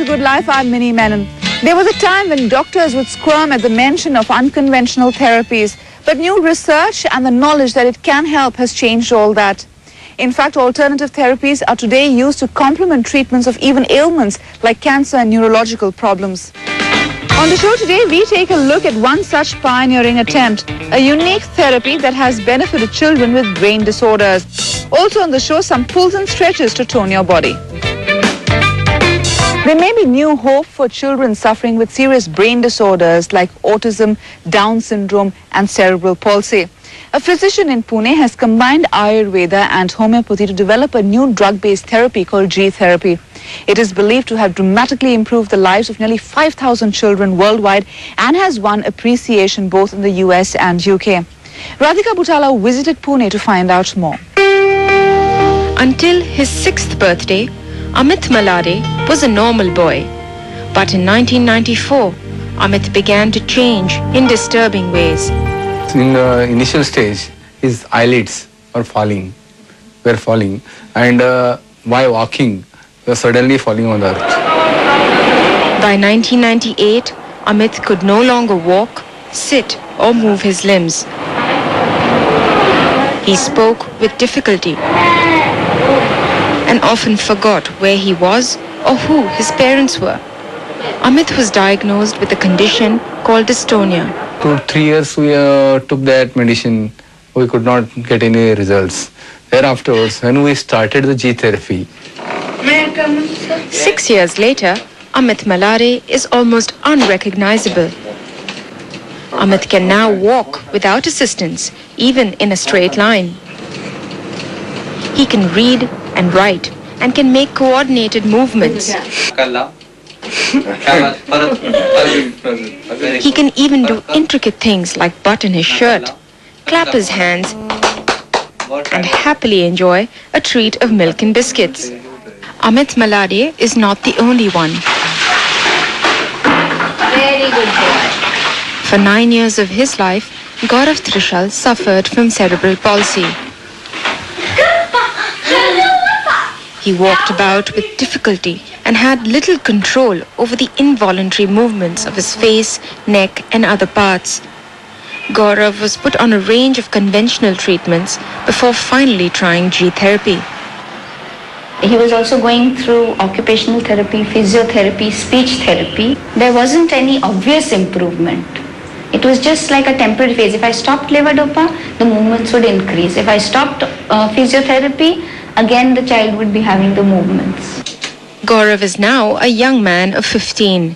Good Life, I'm Minnie Menon. There was a time when doctors would squirm at the mention of unconventional therapies, but new research and the knowledge that it can help has changed all that. In fact, alternative therapies are today used to complement treatments of even ailments like cancer and neurological problems. On the show today, we take a look at one such pioneering attempt, a unique therapy that has benefited children with brain disorders. Also on the show, some pulls and stretches to tone your body. There may be new hope for children suffering with serious brain disorders like autism, Down syndrome and cerebral palsy. A physician in Pune has combined Ayurveda and homeopathy to develop a new drug-based therapy called G-therapy. It is believed to have dramatically improved the lives of nearly 5,000 children worldwide and has won appreciation both in the US and UK. Radhika Butala visited Pune to find out more. Until his 6th birthday, Amit Malade was a normal boy. But in 1994, Amit began to change in disturbing ways. In the initial stage, his eyelids were falling, and while walking, he was suddenly falling on the earth. By 1998, Amit could no longer walk, sit or move his limbs. He spoke with difficulty and often forgot where he was or who his parents were. Amit was diagnosed with a condition called dystonia. 2-3 years we took that medicine, we could not get any results. Thereafter, when we started the G therapy. 6 years later, Amit Malade is almost unrecognizable. Amit can now walk without assistance, even in a straight line. He can read and write and can make coordinated movements. He can even do intricate things like button his shirt, clap his hands, and happily enjoy a treat of milk and biscuits. Amit Malade is not the only one. Very good boy. For 9 years of his life, Gaurav Trishal suffered from cerebral palsy. He walked about with difficulty and had little control over the involuntary movements of his face, neck and other parts. Gaurav was put on a range of conventional treatments before finally trying G-therapy. He was also going through occupational therapy, physiotherapy, speech therapy. There wasn't any obvious improvement. It was just like a temporary phase. If I stopped levodopa, the movements would increase. If I stopped physiotherapy, again the child would be having the movements. Gaurav is now a young man of 15.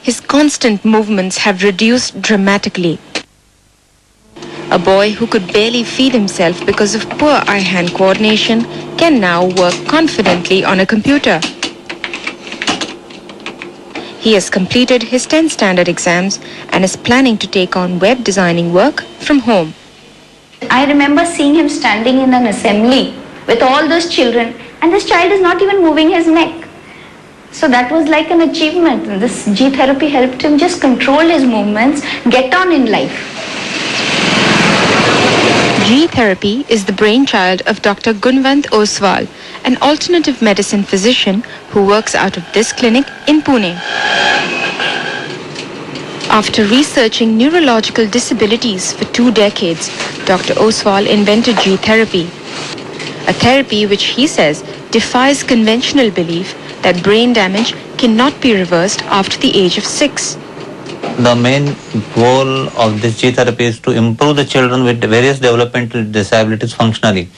His constant movements have reduced dramatically. A boy who could barely feed himself because of poor eye-hand coordination can now work confidently on a computer. He has completed his 10th standard exams and is planning to take on web designing work from home. I remember seeing him standing in an assembly with all those children, and this child is not even moving his neck. So that was like an achievement. This G-therapy helped him just control his movements, get on in life. G-therapy is the brainchild of Dr. Gunwant Oswal, an alternative medicine physician who works out of this clinic in Pune. After researching neurological disabilities for 2 decades, Dr. Oswal invented G-therapy, a therapy which he says defies conventional belief that brain damage cannot be reversed after the age of 6. The main goal of this G-therapy is to improve the children with various developmental disabilities functionally.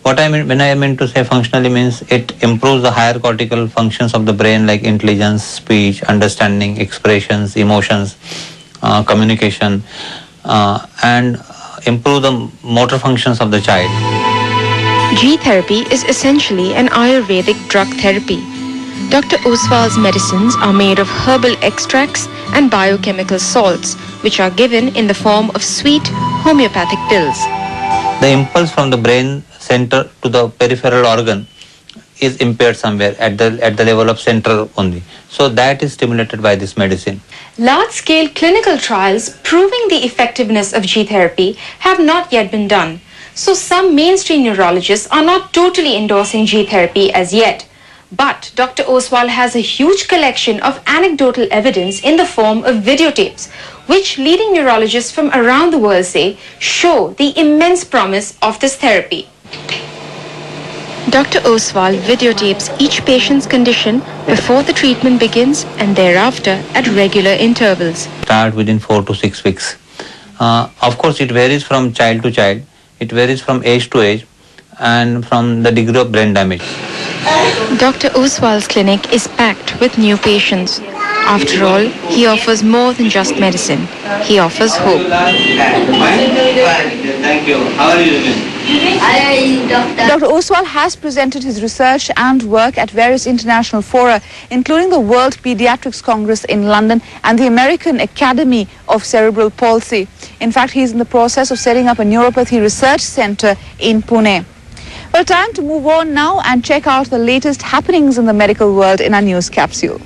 What I mean when I mean to say functionally means it improves the higher cortical functions of the brain like intelligence, speech, understanding, expressions, emotions, communication, and improve the motor functions of the child. G-therapy is essentially an Ayurvedic drug therapy. Dr. Oswal's medicines are made of herbal extracts and biochemical salts, which are given in the form of sweet homeopathic pills. The impulse from the brain center to the peripheral organ is impaired somewhere at the level of central only. So that is stimulated by this medicine. Large-scale clinical trials proving the effectiveness of G-therapy have not yet been done. So some mainstream neurologists are not totally endorsing G-therapy as yet. But Dr. Oswal has a huge collection of anecdotal evidence in the form of videotapes, which leading neurologists from around the world say show the immense promise of this therapy. Dr. Oswal videotapes each patient's condition before the treatment begins and thereafter at regular intervals. Start within 4 to 6 weeks. Of course, it varies from child to child. It varies from age to age and from the degree of brain damage. Dr. Oswal's clinic is packed with new patients. After all, he offers more than just medicine. He offers hope. Thank you. How are you doing? Dr. Oswal has presented his research and work at various international fora, including the World Pediatrics Congress in London and the American Academy of Cerebral Palsy. In fact, he is in the process of setting up a neuropathy research center in Pune. Well, time to move on now and check out the latest happenings in the medical world in our news capsule.